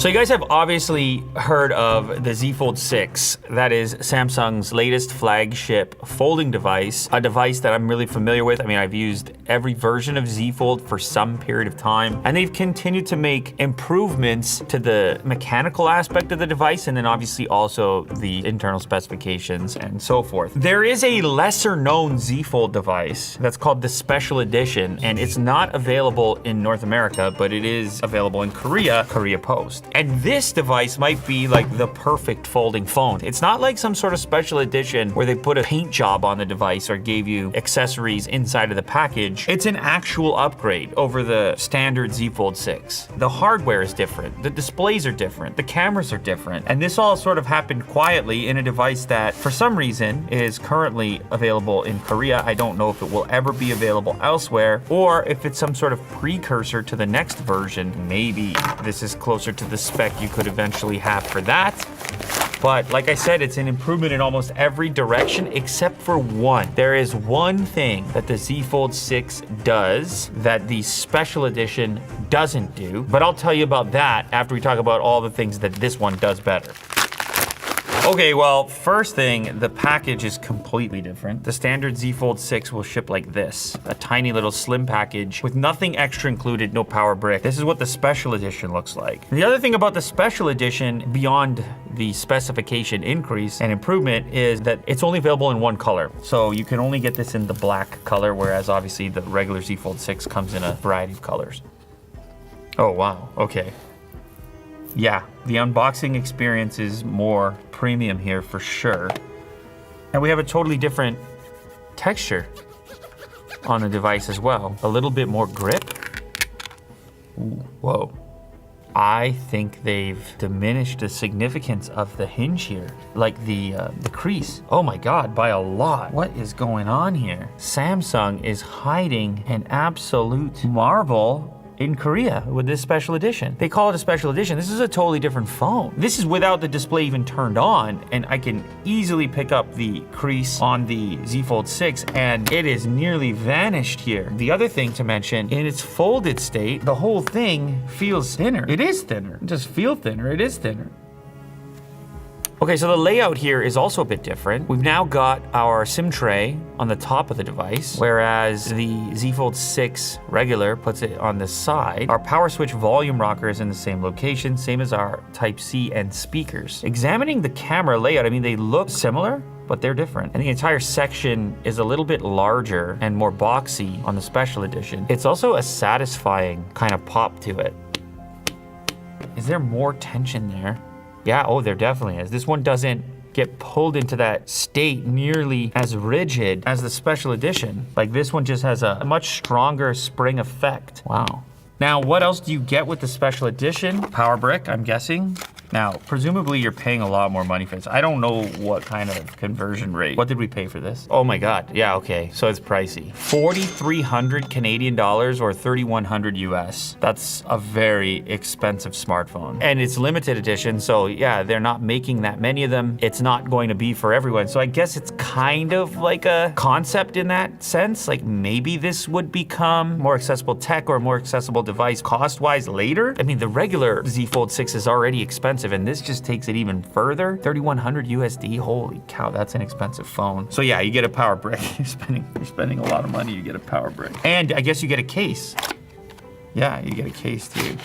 So you guys have obviously heard of the Z Fold 6. That is Samsung's latest flagship folding device, a device that I'm really familiar with. I mean, I've used every version of Z Fold for some period of time, and they've continued to make improvements to the mechanical aspect of the device, and then obviously also the internal specifications and so forth. There is a lesser known Z Fold device that's called the Special Edition, and it's not available in North America, but it is available in Korea Post. And this device might be like the perfect folding phone. It's not like some sort of special edition where they put a paint job on the device or gave you accessories inside of the package. It's an actual upgrade over the standard Z Fold 6. The hardware is different, the displays are different, the cameras are different, and this all sort of happened quietly in a device that for some reason is currently available in Korea. I don't know if it will ever be available elsewhere, or if it's some sort of precursor to the next version. Maybe this is closer to the spec you could eventually have for that. But like I said, it's an improvement in almost every direction except for one. There is one thing that the Z Fold 6 does that the Special Edition doesn't do, but I'll tell you about that after we talk about all the things that this one does better. Okay, well, first thing, the package is completely different. The standard Z Fold 6 will ship like this, a tiny little slim package with nothing extra included, no power brick. This is what the Special Edition looks like. And the other thing about the Special Edition, beyond the specification increase and improvement, is that it's only available in one color. So you can only get this in the black color, whereas obviously the regular Z Fold 6 comes in a variety of colors. Oh, wow, okay. Yeah, the unboxing experience is more premium here for sure. And we have a totally different texture on the device as well. A little bit more grip. Ooh, whoa. I think they've diminished the significance of the hinge here, like the crease. Oh my God, by a lot. What is going on here? Samsung is hiding an absolute marvel in Korea with this Special Edition. They call it a Special Edition. This is a totally different phone. This is without the display even turned on, and I can easily pick up the crease on the Z Fold 6, and it is nearly vanished here. The other thing to mention, in its folded state, the whole thing feels thinner. It is thinner. It doesn't feel thinner, it is thinner. Okay, so the layout here is also a bit different. We've now got our SIM tray on the top of the device, whereas the Z Fold 6 regular puts it on the side. Our power switch volume rocker is in the same location, same as our Type-C and speakers. Examining the camera layout, I mean, they look similar, but they're different. And the entire section is a little bit larger and more boxy on the Special Edition. It's also a satisfying kind of pop to it. Is there more tension there? Yeah, oh, there definitely is. This one doesn't get pulled into that state nearly as rigid as the Special Edition. Like, this one just has a much stronger spring effect. Wow. Now, what else do you get with the Special Edition? Power brick, I'm guessing. Now, presumably you're paying a lot more money for this. I don't know what kind of conversion rate. What did we pay for this? Oh my God, yeah, okay, so it's pricey. 4,300 Canadian dollars or 3,100 US. That's a very expensive smartphone. And it's limited edition, so yeah, they're not making that many of them. It's not going to be for everyone. So I guess it's kind of like a concept in that sense. Like, maybe this would become more accessible tech or a more accessible device cost-wise later. I mean, the regular Z Fold 6 is already expensive, and this just takes it even further. 3,100 USD, holy cow, that's an expensive phone. So yeah, you get a power brick. You're spending a lot of money, you get a power brick. And I guess you get a case. Yeah, you get a case too.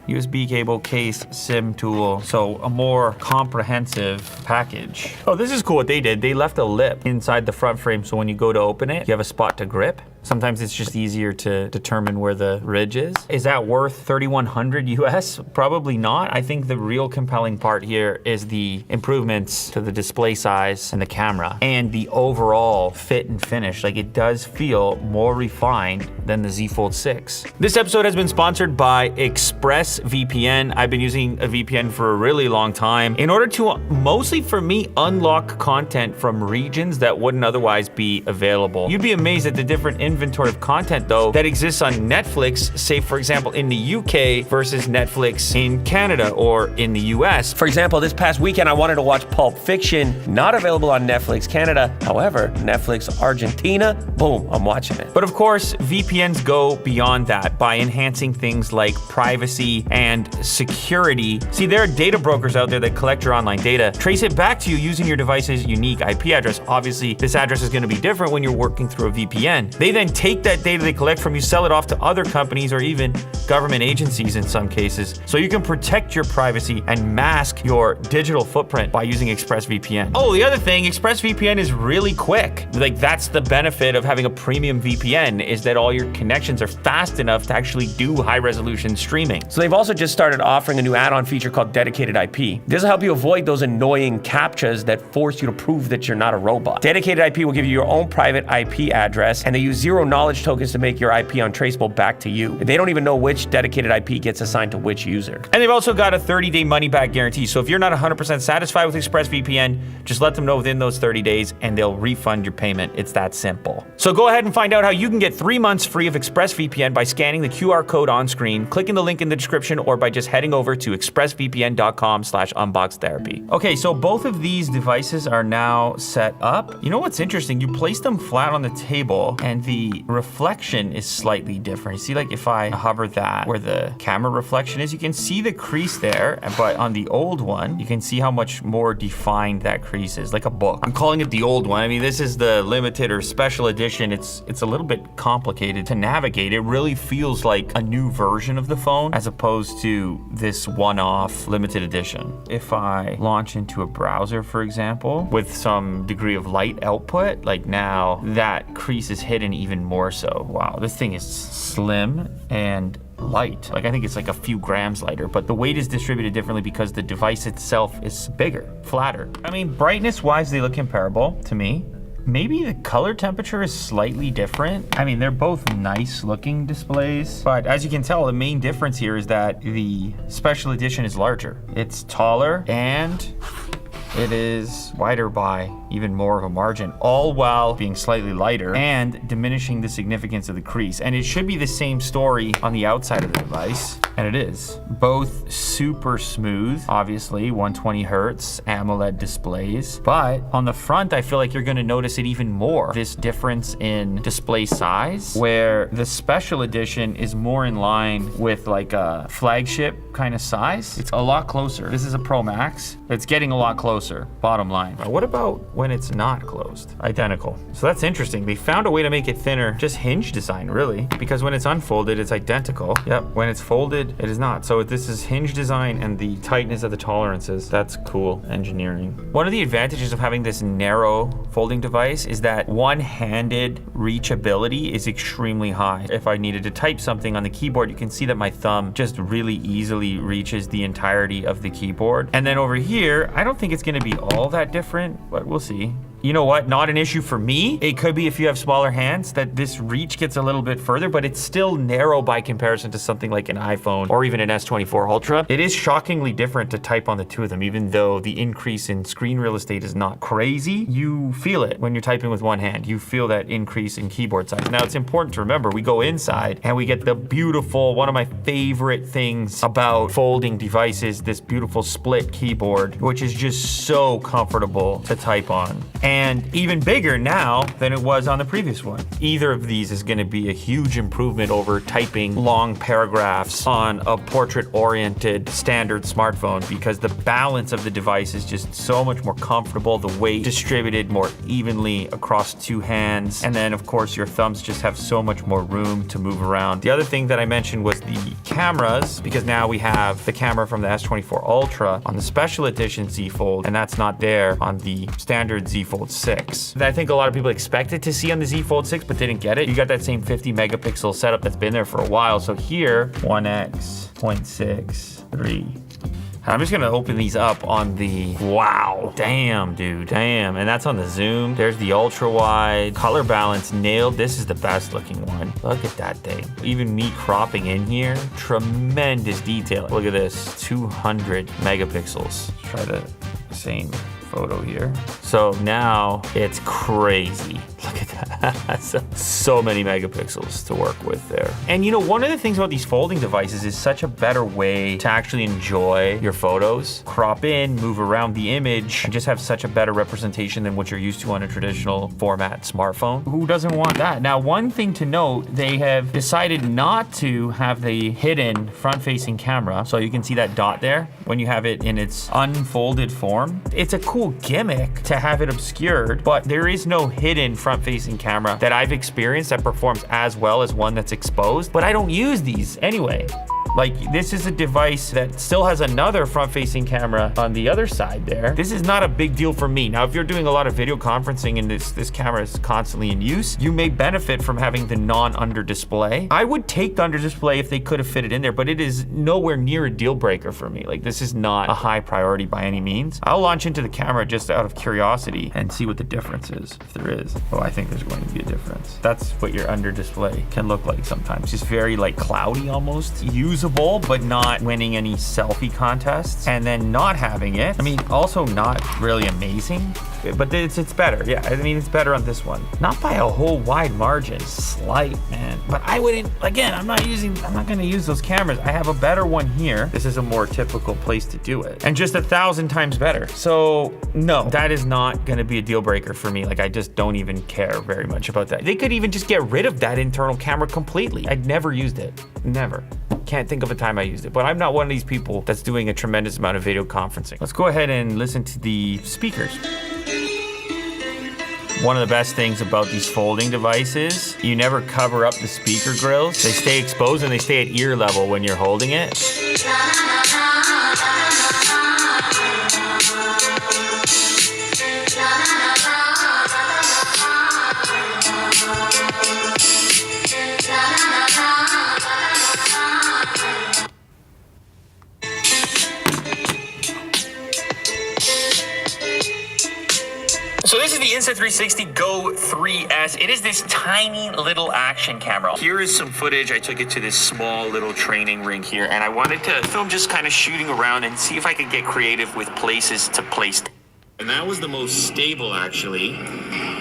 USB cable, case, SIM tool, so a more comprehensive package. Oh, this is cool what they did. They left a lip inside the front frame, so when you go to open it, you have a spot to grip. Sometimes it's just easier to determine where the ridge is. Is that worth 3,100 US? Probably not. I think the real compelling part here is the improvements to the display size and the camera and the overall fit and finish. Like, it does feel more refined than the Z Fold 6. This episode has been sponsored by ExpressVPN. I've been using a VPN for a really long time in order to, mostly for me, unlock content from regions that wouldn't otherwise be available. You'd be amazed at the different inventory of content though that exists on Netflix, say for example in the UK versus Netflix in Canada or in the US. For example, this past weekend I wanted to watch Pulp Fiction, not available on Netflix Canada. However, Netflix Argentina, boom, I'm watching it. But of course, VPNs go beyond that by enhancing things like privacy and security. See, there are data brokers out there that collect your online data, trace it back to you using your device's unique IP address. Obviously, this address is going to be different when you're working through a VPN. They then take that data they collect from you, sell it off to other companies or even government agencies in some cases. So you can protect your privacy and mask your digital footprint by using ExpressVPN. Oh, the other thing, ExpressVPN is really quick. Like, that's the benefit of having a premium VPN, is that all your connections are fast enough to actually do high resolution streaming. So they've also just started offering a new add-on feature called Dedicated IP. This will help you avoid those annoying CAPTCHAs that force you to prove that you're not a robot. Dedicated IP will give you your own private IP address, and they use zero knowledge tokens to make your IP untraceable back to you. They don't even know which dedicated IP gets assigned to which user. And they've also got a 30-day money-back guarantee. So if you're not 100% satisfied with ExpressVPN, just let them know within those 30 days and they'll refund your payment. It's that simple. So go ahead and find out how you can get 3 months free of ExpressVPN by scanning the QR code on screen, clicking the link in the description, or by just heading over to expressvpn.com/unboxtherapy. Okay, so both of these devices are now set up. You know what's interesting? You place them flat on the table and the reflection is slightly different. You see, like if I hover that where the camera reflection is, you can see the crease there, but on the old one, you can see how much more defined that crease is, like a book. I'm calling it the old one. I mean, this is the limited or special edition. It's a little bit complicated to navigate. It really feels like a new version of the phone as opposed to this one-off limited edition. If I launch into a browser, for example, with some degree of light output, like now that crease is hidden even more so. Wow, this thing is slim and light. Like, I think it's like a few grams lighter, but the weight is distributed differently because the device itself is bigger, flatter. I mean, brightness-wise, they look comparable to me. Maybe the color temperature is slightly different. I mean, they're both nice looking displays, but as you can tell, the main difference here is that the special edition is larger. It's taller and it is wider by even more of a margin, all while being slightly lighter and diminishing the significance of the crease. And it should be the same story on the outside of the device, and it is. Both super smooth, obviously, 120 hertz AMOLED displays, but on the front, I feel like you're gonna notice it even more. This difference in display size, where the special edition is more in line with like a flagship kind of size. It's a lot closer. This is a Pro Max. It's getting a lot closer, bottom line. What about when it's not closed? Identical. So that's interesting. They found a way to make it thinner, just hinge design really, because when it's unfolded, it's identical. Yep, when it's folded, it is not. So this is hinge design and the tightness of the tolerances. That's cool engineering. One of the advantages of having this narrow folding device is that one-handed reachability is extremely high. If I needed to type something on the keyboard, you can see that my thumb just really easily reaches the entirety of the keyboard. And then over here, I don't think it's gonna be all that different, but we'll see. You know what? Not an issue for me. It could be if you have smaller hands that this reach gets a little bit further, but it's still narrow by comparison to something like an iPhone or even an S24 Ultra. It is shockingly different to type on the two of them, even though the increase in screen real estate is not crazy. You feel it when you're typing with one hand. You feel that increase in keyboard size. Now, it's important to remember, we go inside and we get the beautiful, one of my favorite things about folding devices, this beautiful split keyboard, which is just so comfortable to type on. And even bigger now than it was on the previous one. Either of these is gonna be a huge improvement over typing long paragraphs on a portrait-oriented standard smartphone, because the balance of the device is just so much more comfortable, the weight distributed more evenly across two hands. And then of course your thumbs just have so much more room to move around. The other thing that I mentioned was the cameras, because now we have the camera from the S24 Ultra on the special edition Z Fold, and that's not there on the standard Z Fold 6. I think a lot of people expected to see on the Z Fold 6, but didn't get it. You got that same 50 megapixel setup that's been there for a while. So here, 1x, 0.6, 3. I'm just gonna open these up on the, wow, damn, dude, damn. And that's on the zoom. There's the ultra wide, color balance nailed. This is the best looking one. Look at that thing. Even me cropping in here, tremendous detail. Look at this, 200 megapixels. Let's try the same photo here. So now it's crazy. Look at that. So many megapixels to work with there. And you know, one of the things about these folding devices is such a better way to actually enjoy your photos. Crop in, move around the image, and just have such a better representation than what you're used to on a traditional format smartphone. Who doesn't want that? Now, one thing to note, they have decided not to have the hidden front-facing camera. So you can see that dot there when you have it in its unfolded form. It's a cool gimmick to have it obscured, but there is no hidden front-facing camera that I've experienced that performs as well as one that's exposed, but I don't use these anyway. Like, this is a device that still has another front-facing camera on the other side there. This is not a big deal for me. Now, if you're doing a lot of video conferencing and this camera is constantly in use, you may benefit from having the non-under display. I would take the under display if they could have fit it in there, but it is nowhere near a deal breaker for me. Like, this is not a high priority by any means. I'll launch into the camera just out of curiosity and see what the difference is, if there is. Oh, I think there's going to be a difference. That's what your under display can look like sometimes. Just very like cloudy almost. Usable, but not winning any selfie contests, and then not having it. I mean, also not really amazing, but it's better. Yeah, I mean, it's better on this one. Not by a whole wide margin, slight, man. But I wouldn't, again, I'm not gonna use those cameras. I have a better one here. This is a more typical place to do it. And just 1,000 times better. So no, that is not gonna be a deal breaker for me. Like, I just don't even care very much about that. They could even just get rid of that internal camera completely. I'd never used it, never. Can't think of a time I used it, but I'm not one of these people that's doing a tremendous amount of video conferencing. Let's go ahead and listen to the speakers. One of the best things about these folding devices, you never cover up the speaker grills. They stay exposed and they stay at ear level when you're holding it. So this is the Insta360 Go 3S. It is this tiny little action camera. Here is some footage. I took it to this small little training rink here, and I wanted to film just kind of shooting around and see if I could get creative with places to place. And that was the most stable, actually,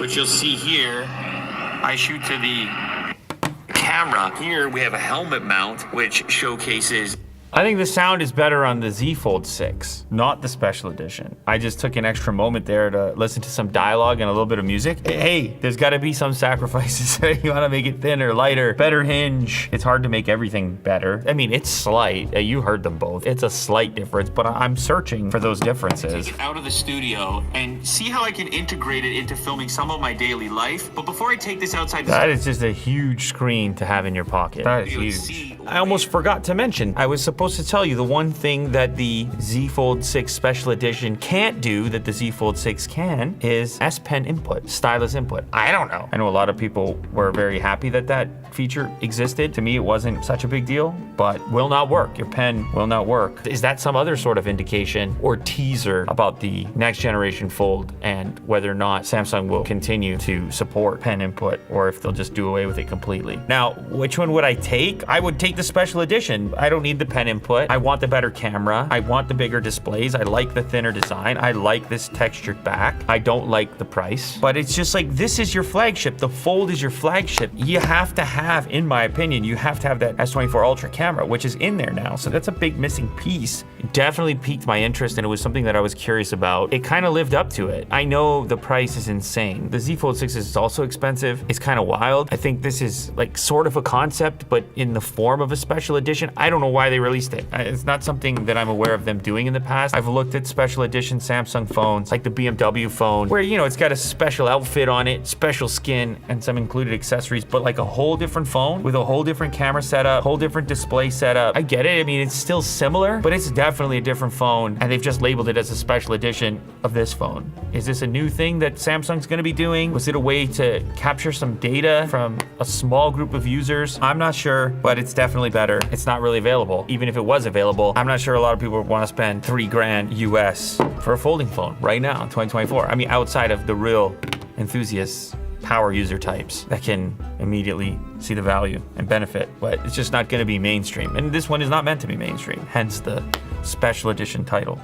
which you'll see here. I shoot to the camera. Here we have a helmet mount, which showcases. I think the sound is better on the Z Fold 6, not the special edition. I just took an extra moment there to listen to some dialogue and a little bit of music. Hey, there's gotta be some sacrifices. You wanna make it thinner, lighter, better hinge. It's hard to make everything better. I mean, it's slight. You heard them both. It's a slight difference, but I'm searching for those differences. Take it out of the studio and see how I can integrate it into filming some of my daily life. But before I take this outside, that is just a huge screen to have in your pocket. That is huge. I almost forgot to mention, I was supposed to tell you the one thing that the Z Fold 6 Special Edition can't do that the Z Fold 6 can is S Pen input, stylus input. I don't know. I know a lot of people were very happy that that feature existed. To me, it wasn't such a big deal, but will not work. Your pen will not work. Is that some other sort of indication or teaser about the next generation Fold and whether or not Samsung will continue to support pen input or if they'll just do away with it completely? Now, which one would I take? I would take the Special Edition. I don't need the pen input. I want the better camera. I want the bigger displays. I like the thinner design. I like this textured back. I don't like the price, but it's just like, this is your flagship. The Fold is your flagship. You have to have, in my opinion, you have to have that S24 Ultra camera, which is in there now. So that's a big missing piece. It definitely piqued my interest and it was something that I was curious about. It kind of lived up to it. I know the price is insane. The Z Fold 6 is also expensive. It's kind of wild. I think this is like sort of a concept, but in the form of a special edition. I don't know why they released it. It's not something that I'm aware of them doing in the past. I've looked at special edition Samsung phones, like the BMW phone, where, you know, it's got a special outfit on it, special skin, and some included accessories, but like a whole different phone with a whole different camera setup, whole different display setup. I get it. I mean, it's still similar, but it's definitely a different phone, and they've just labeled it as a special edition of this phone. Is this a new thing that Samsung's gonna be doing? Was it a way to capture some data from a small group of users? I'm not sure, but it's definitely better. It's not really available. Even if it was available, I'm not sure a lot of people want to spend $3 grand US for a folding phone right now in 2024. I mean, outside of the real enthusiasts, power user types that can immediately see the value and benefit, but it's just not going to be mainstream. And this one is not meant to be mainstream, hence the special edition title.